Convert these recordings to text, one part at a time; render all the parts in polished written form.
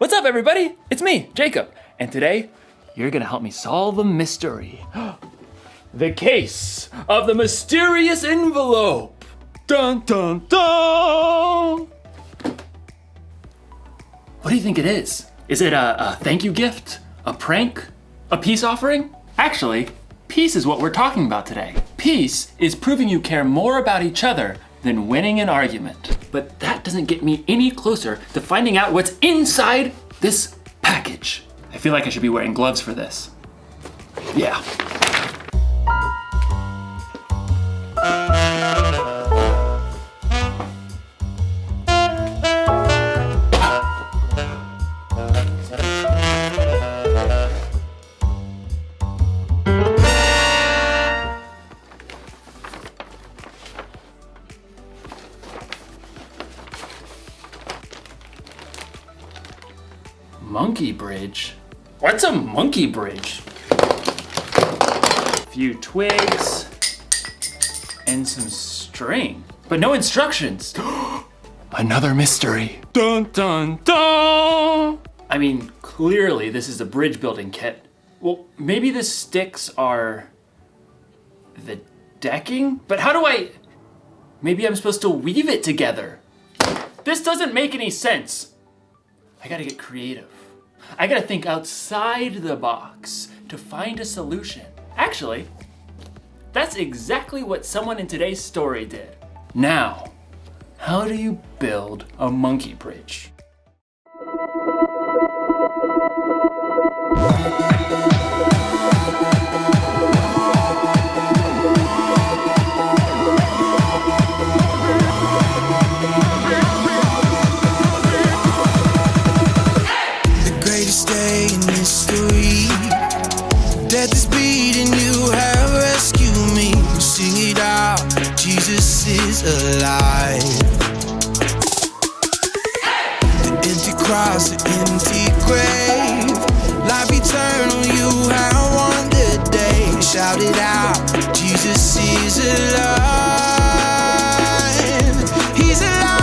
What's up, everybody? It's me, Jacob, and today you're gonna help me solve a mystery. The case of the mysterious envelope. Dun dun dun! What do you think it is? Is it a thank you gift? A prank? A peace offering? Actually, peace is what we're talking about today. Peace is proving you care more about each other than winning an argument. But that doesn't get me any closer to finding out what's inside this package. I feel like I should be wearing gloves for this. Yeah. Monkey bridge? What's a monkey bridge? A few twigs and some string, but no instructions. Another mystery. Dun dun dun! I mean, clearly this is a bridge building kit. Well, maybe the sticks are the decking? But how do maybe I'm supposed to weave it together. This doesn't make any sense. I gotta get creative. I gotta think outside the box to find a solution. Actually, that's exactly what someone in today's story did. Now, how do you build a monkey bridge? Day in history, death is beating, you have rescued me. Sing it out, Jesus is alive. The empty cross, the empty grave, life eternal, you have won the day. Shout it out, Jesus is alive. He's alive.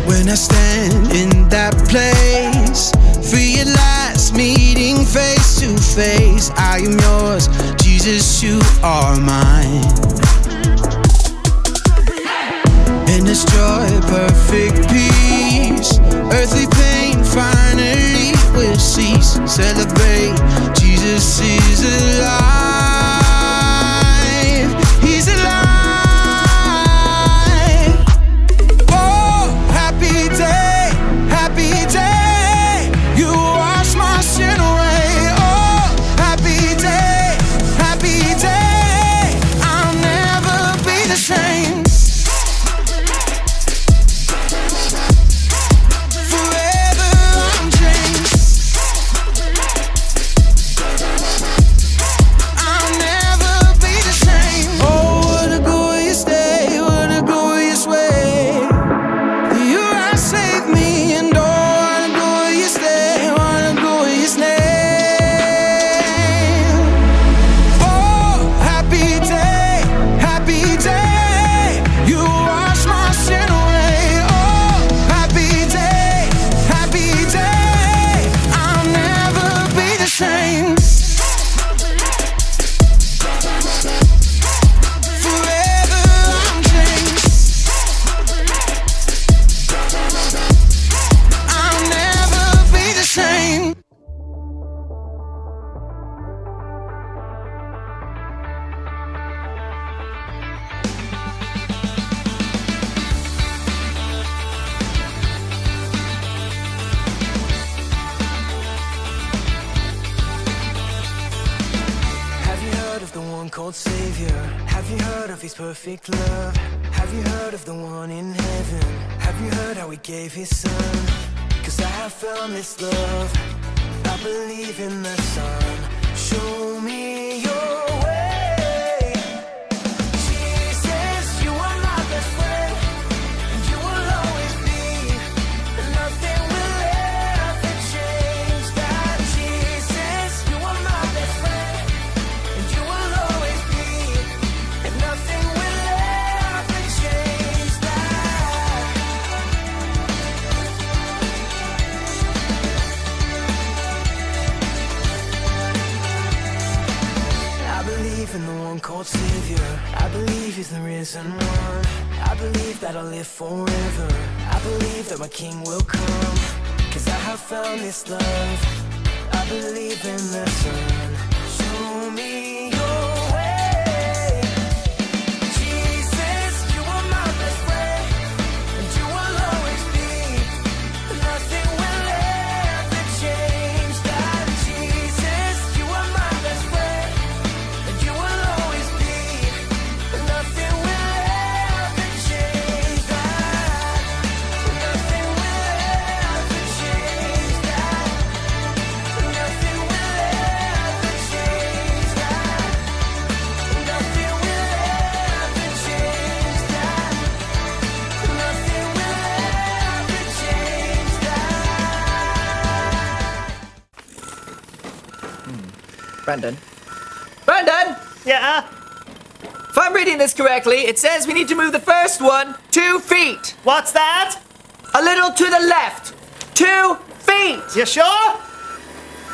When I stand in that place, free at last, meeting face to face. I am yours, Jesus, you are mine. In this joy, perfect peace, earthly pain finally will cease. Celebrate, Jesus is alive. He's alive. called Savior. Have you heard of His perfect love? Have you heard of the one in heaven? Have you heard how He gave His Son? 'Cause I have found this love. I believe in the sun. Show me your way. Jesus, you are my best friend, and you will always be. Nothing will ever change that. Jesus, you are my best friend, and you will always be. And nothing will ever change that. I believe in the one called Savior. I believe he's the risen one. I believe that I'll live forever. I believe that my King will come, 'cause I have found this love. I believe in the sun. Show me your way. Jesus, you are my best friend, and you will always be. Nothing will ever change that. Jesus, you are my best friend, and you will always be. Nothing will ever change that. Nothing will ever change that. Nothing will ever change that. Nothing will ever change that. Nothing will ever change that. Brandon? Brandon! Yeah? If I'm reading this correctly, it says we need to move the first one 2 feet. What's that? A little to the left. 2 feet. You sure?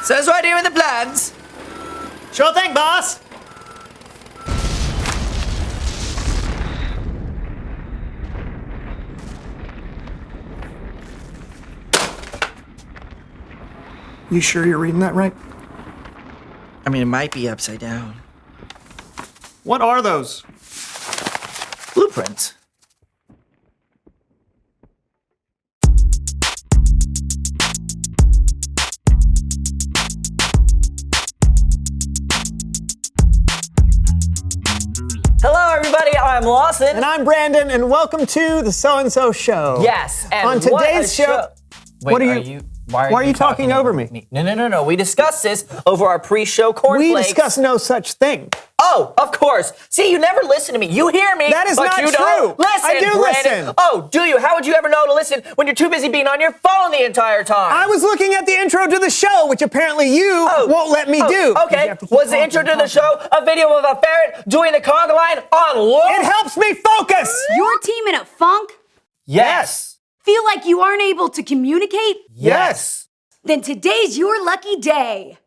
Says right here in the plans. Sure thing, boss. You sure you're reading that right? I mean, it might be upside down. What are those? Blueprints. Hello, everybody. I'm Lawson. And I'm Brandon, and welcome to the So and So Show. Yes. And On what today's a show. Wait, What are you- why are you talking over me? No. We discussed this over our pre-show cornflakes. We discuss no such thing. Oh, of course. See, you never listen to me. You hear me, That is but not you true. don't listen. I do Brandon. listen. Oh, do you? How would you ever know to listen when you're too busy being on your phone the entire time? I was looking at the intro to the show, which apparently you won't let me do. Okay. You have to keep Was the talking, intro to the talking. show a video of a ferret doing the conga line on loop? It helps me focus. Your team in a funk? Yes. Feel like you aren't able to communicate? Yes. Then today's your lucky day.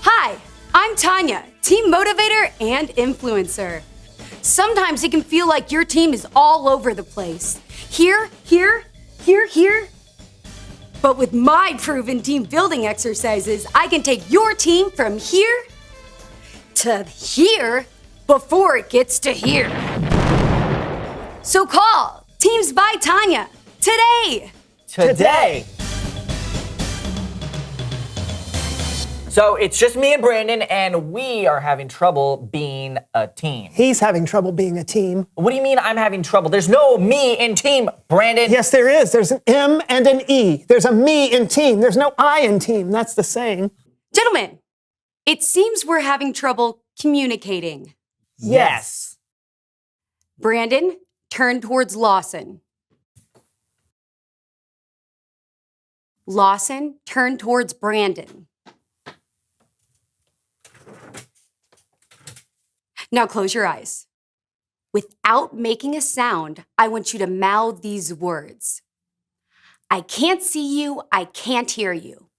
Hi, I'm Tanya, team motivator and influencer. Sometimes it can feel like your team is all over the place. Here. But with my proven team building exercises, I can take your team from here to here before it gets to here. So call Teams by Tanya today. Today. So it's just me and Brandon, and we are having trouble being a team. He's having trouble being a team. What do you mean I'm having trouble? There's no me in team, Brandon. Yes, there is. There's an M and an E. There's a me in team. There's no I in team. That's the saying. Gentlemen, it seems we're having trouble communicating. Yes. Brandon, turn towards Lawson. Lawson, turn towards Brandon. Now close your eyes. Without making a sound, I want you to mouth these words. I can't see you, I can't hear you.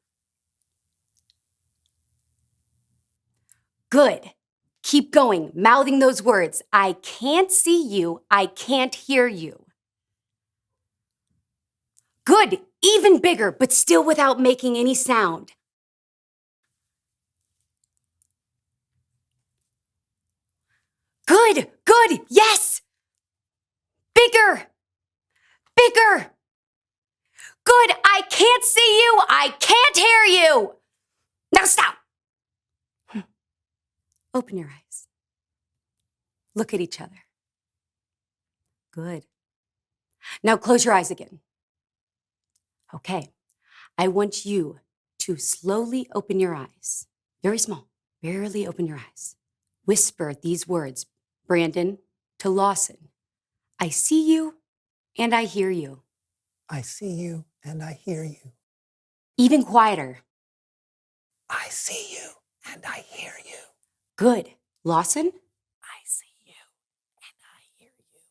Good. Keep going, mouthing those words. I can't see you, I can't hear you. Good. Even bigger, but still without making any sound. Good, yes! Bigger! Good, I can't see you, I can't hear you! Now stop! Open your eyes. Look at each other. Good. Now close your eyes again. Okay, I want you to slowly open your eyes. Very small. Barely open your eyes. Whisper these words, Brandon, to Lawson. I see you and I hear you. I see you and I hear you. Even quieter. I see you and I hear you. Good. Lawson? I see you and I hear you.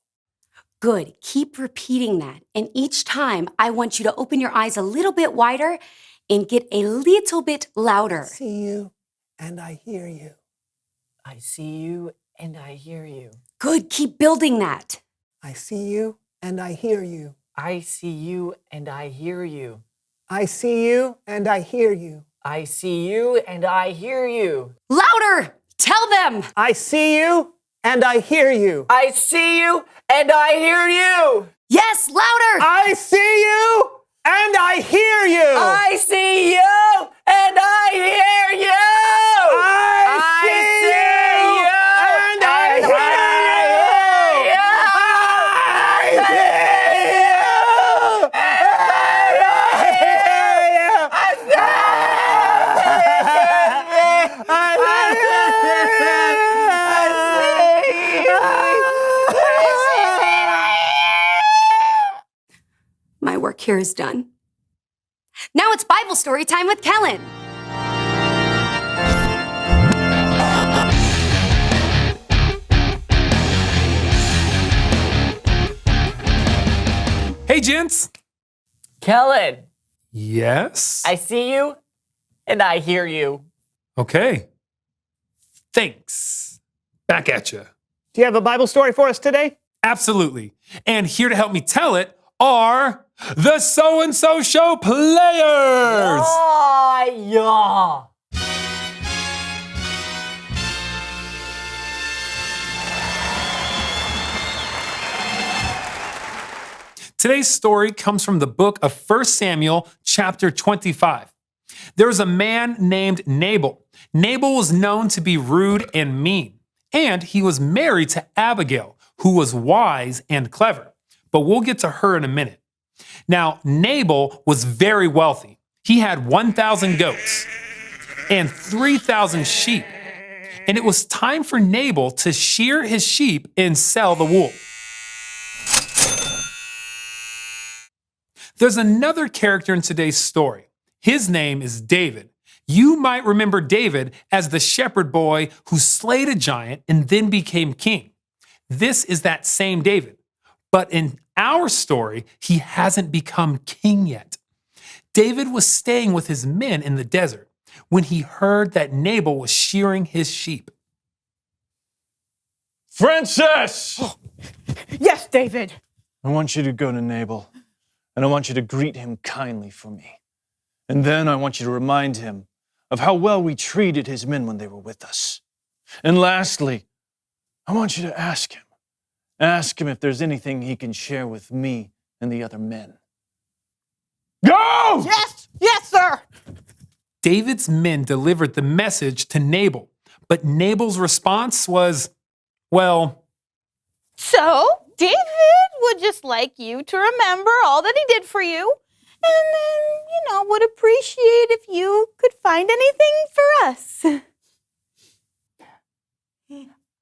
Good. Keep repeating that. And each time, I want you to open your eyes a little bit wider and get a little bit louder. I see you and I hear you. I see you and I hear you. Good. Keep building that. I see you and I hear you. I see you and I hear you. I see you and I hear you. I see you and I hear you. Louder! Tell them! I see you and I hear you. I see you and I hear you. Yes, louder! I see you and I hear you. I see you and I hear you. I see you and I hear you. I see you. My work here is done. Now it's Bible story time with Kellen. Hey, gents. Kellen, Yes? I see you and I hear you. Okay. Thanks. Back at you. Do you have a Bible story for us today? Absolutely. And here to help me tell it are the So-and-So Show players. Ah, yeah. Today's story comes from the book of 1 Samuel, chapter 25. There was a man named Nabal. Nabal was known to be rude and mean, and he was married to Abigail, who was wise and clever. But we'll get to her in a minute. Now, Nabal was very wealthy. He had 1,000 goats and 3,000 sheep. And it was time for Nabal to shear his sheep and sell the wool. There's another character in today's story. His name is David. You might remember David as the shepherd boy who slayed a giant and then became king. This is that same David. But in our story, he hasn't become king yet. David was staying with his men in the desert when he heard that Nabal was shearing his sheep. Francis! Yes, David. I want you to go to Nabal, and I want you to greet him kindly for me. And then I want you to remind him of how well we treated his men when they were with us. And lastly, I want you to ask him if there's anything he can share with me and the other men. Go! Yes, sir. David's men delivered the message to Nabal, but Nabal's response was, well, So, David would just like you to remember all that he did for you, and then, would appreciate if you could find anything for us.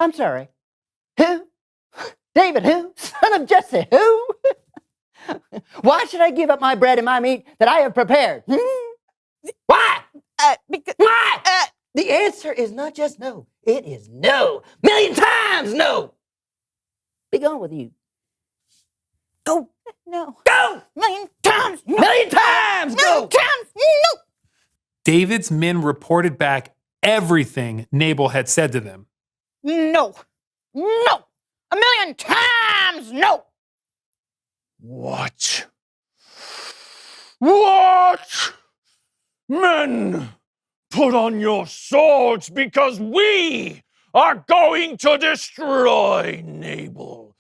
I'm sorry. Who? David who? Son of Jesse who? Why should I give up my bread and my meat that I have prepared? Why? Because, Why? The answer is not just no. It is no. Million times no. Be gone with you. Go. no. Go. Million times, no. Million times Million go. times, no. David's men reported back everything Nabal had said to them. No. No. A million times, no. What? What? Men, put on your swords because we are going to destroy Nabal.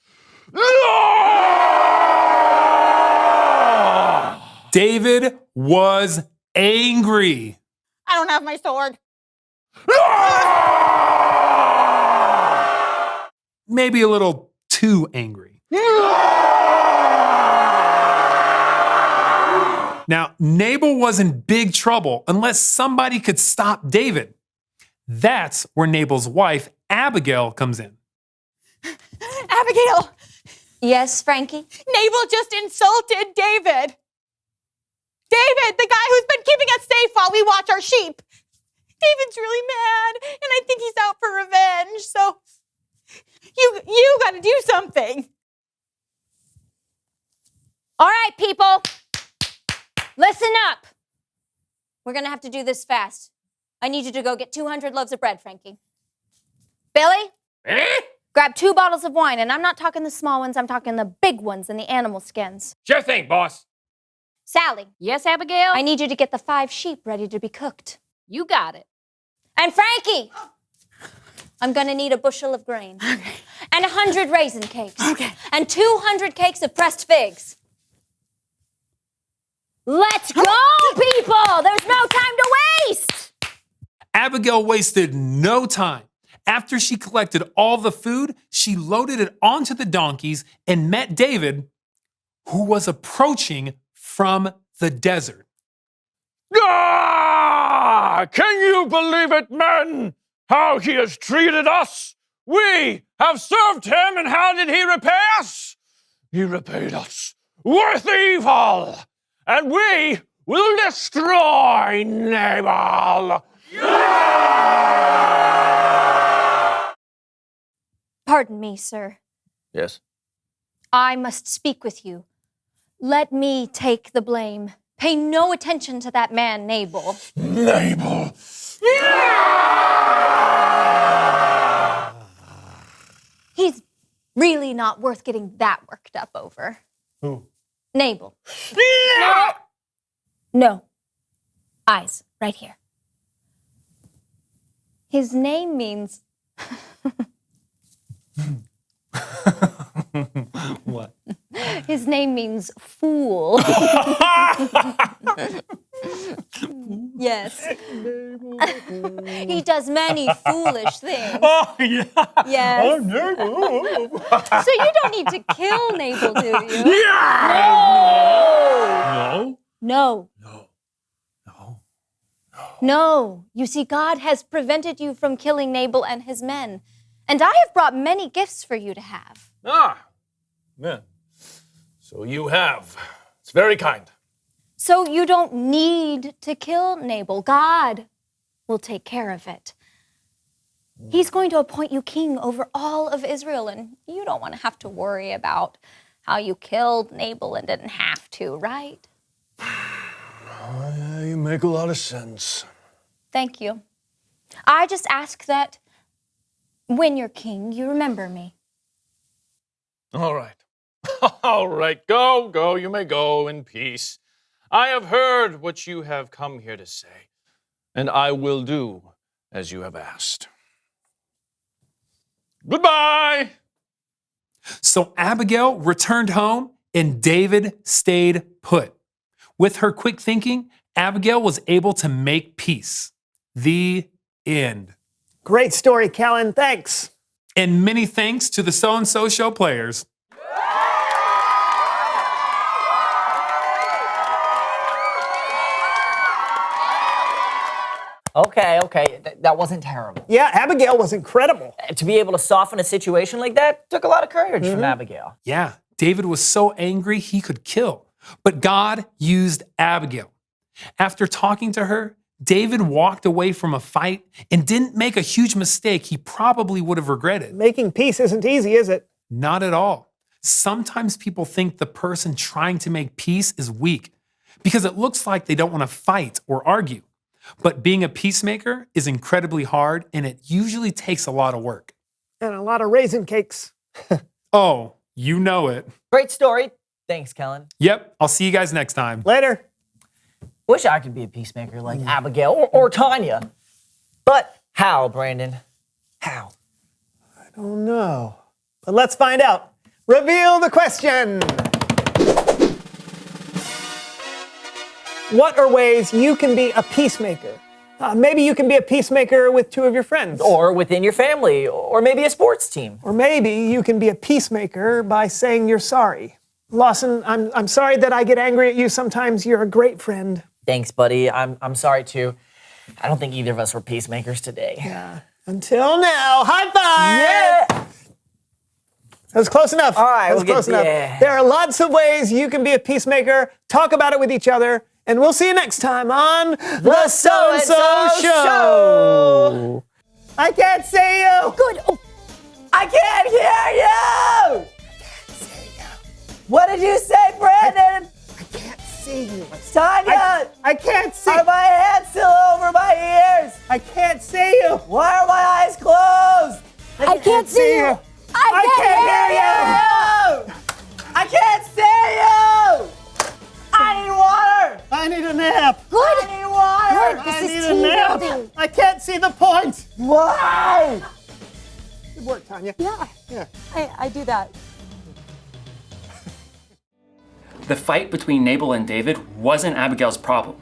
David was angry. I don't have my sword. Maybe a little too angry. Now, Nabal was in big trouble unless somebody could stop David. That's where Nabal's wife, Abigail, comes in. Abigail, Yes, Frankie? Nabal just insulted David. David, the guy who's been keeping us safe while we watch our sheep. David's really mad, and I think he's out for revenge, so you gotta do something. All right, people. Listen up. We're going to have to do this fast. I need you to go get 200 loaves of bread, Frankie. Billy? Grab 2 bottles of wine, and I'm not talking the small ones, I'm talking the big ones in the animal skins. Sure thing, boss. Sally, Yes, Abigail? I need you to get the 5 sheep ready to be cooked. You got it. And Frankie, I'm gonna need a bushel of grain. Okay. And 100 raisin cakes. Okay. And 200 cakes of pressed figs. Let's go, people! There's no time to waste! Abigail wasted no time. After she collected all the food, she loaded it onto the donkeys and met David, who was approaching from the desert. Ah! Can you believe it, men? How he has treated us? We have served him, and how did he repay us? He repaid us with evil, and we will destroy Nabal. Pardon me, sir. Yes. I must speak with you. Let me take the blame. Pay no attention to that man, Nabal. Nabal. He's really not worth getting that worked up over. Who? Nabal. No. Eyes, right here. His name means... What? His name means fool. Yes. He does many foolish things. Oh, yeah. Yes. Oh, Nabal. So you don't need to kill Nabal, do you? No. No. No. No. You see, God has prevented you from killing Nabal and his men. And I have brought many gifts for you to have. Ah. Yeah. So you have. It's very kind. So you don't need to kill Nabal. God will take care of it. He's going to appoint you king over all of Israel, and you don't want to have to worry about how you killed Nabal and didn't have to, right? Yeah, you make a lot of sense. Thank you. I just ask that when you're king, you remember me. All right. All right. Go. You may go in peace. I have heard what you have come here to say, and I will do as you have asked. Goodbye. So Abigail returned home and David stayed put. With her quick thinking, Abigail was able to make peace. The end. Great story, Callan. Thanks. And many thanks to the So-and-So Show players. Okay. That wasn't terrible. Yeah, Abigail was incredible. To be able to soften a situation like that took a lot of courage from Abigail. Yeah, David was so angry he could kill. But God used Abigail. After talking to her, David walked away from a fight and didn't make a huge mistake he probably would have regretted. Making peace isn't easy, is it? Not at all. Sometimes people think the person trying to make peace is weak because it looks like they don't want to fight or argue. But being a peacemaker is incredibly hard, and it usually takes a lot of work. And a lot of raisin cakes. Oh, you know it. Great story. Thanks, Kellen. Yep, I'll see you guys next time. Later. Wish I could be a peacemaker like Abigail or Tanya. But how, Brandon? How? I don't know. But let's find out. Reveal the question. What are ways you can be a peacemaker? Maybe you can be a peacemaker with 2 of your friends. Or within your family, or maybe a sports team. Or maybe you can be a peacemaker by saying you're sorry. Lawson, I'm sorry that I get angry at you sometimes. You're a great friend. Thanks, buddy. I'm sorry too. I don't think either of us were peacemakers today. Yeah. Until now. High five! Yeah! That was close enough. All right, that was we'll close get- enough. yeah. There are lots of ways you can be a peacemaker. Talk about it with each other, and we'll see you next time on The So-and-So Show. I can't see you. Good. Oh, I can't hear you! What did you say, Brandon? I can't see you. Tanya! I can't see. Are my hands still over my ears? I can't see you. Why are my eyes closed? I can't see you. I can't hear you. I can't see you! I need water! I need a nap. Good. I need water! Good. This I is need team a nap. building. I can't see the point. Why? Good work, Tanya. Yeah. I do that. The fight between Nabal and David wasn't Abigail's problem,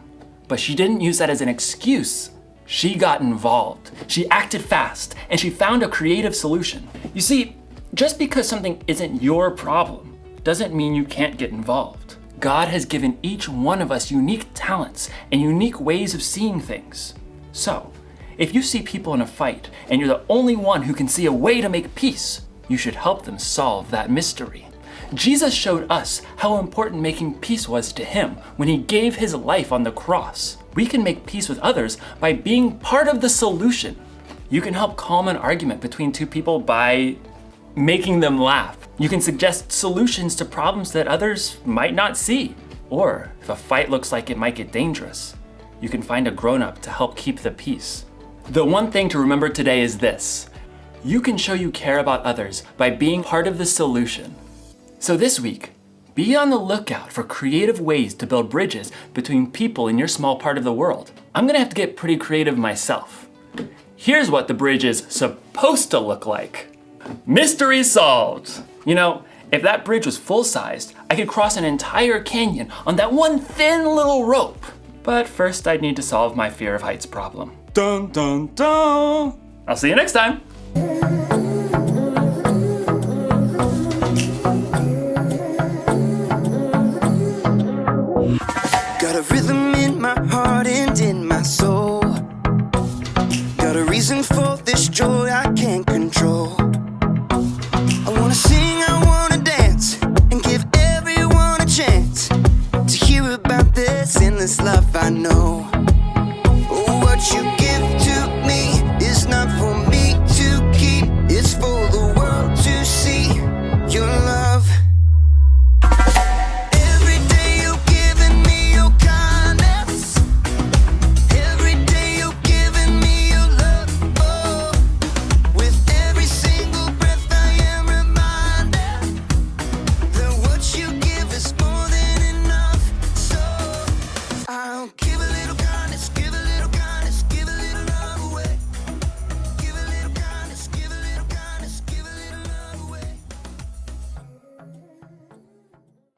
but she didn't use that as an excuse. She got involved. She acted fast, and she found a creative solution. You see, just because something isn't your problem doesn't mean you can't get involved. God has given each one of us unique talents and unique ways of seeing things. So, if you see people in a fight and you're the only one who can see a way to make peace, you should help them solve that mystery. Jesus showed us how important making peace was to him when he gave his life on the cross. We can make peace with others by being part of the solution. You can help calm an argument between two people by making them laugh. You can suggest solutions to problems that others might not see. Or if a fight looks like it might get dangerous, you can find a grown-up to help keep the peace. The one thing to remember today is this: you can show you care about others by being part of the solution. So this week, be on the lookout for creative ways to build bridges between people in your small part of the world. I'm gonna have to get pretty creative myself. Here's what the bridge is supposed to look like. Mystery solved. You know, if that bridge was full-sized, I could cross an entire canyon on that one thin little rope. But first I'd need to solve my fear of heights problem. Dun dun dun! I'll see you next time. Got a rhythm in my heart and in my soul. Got a reason for this joy I can't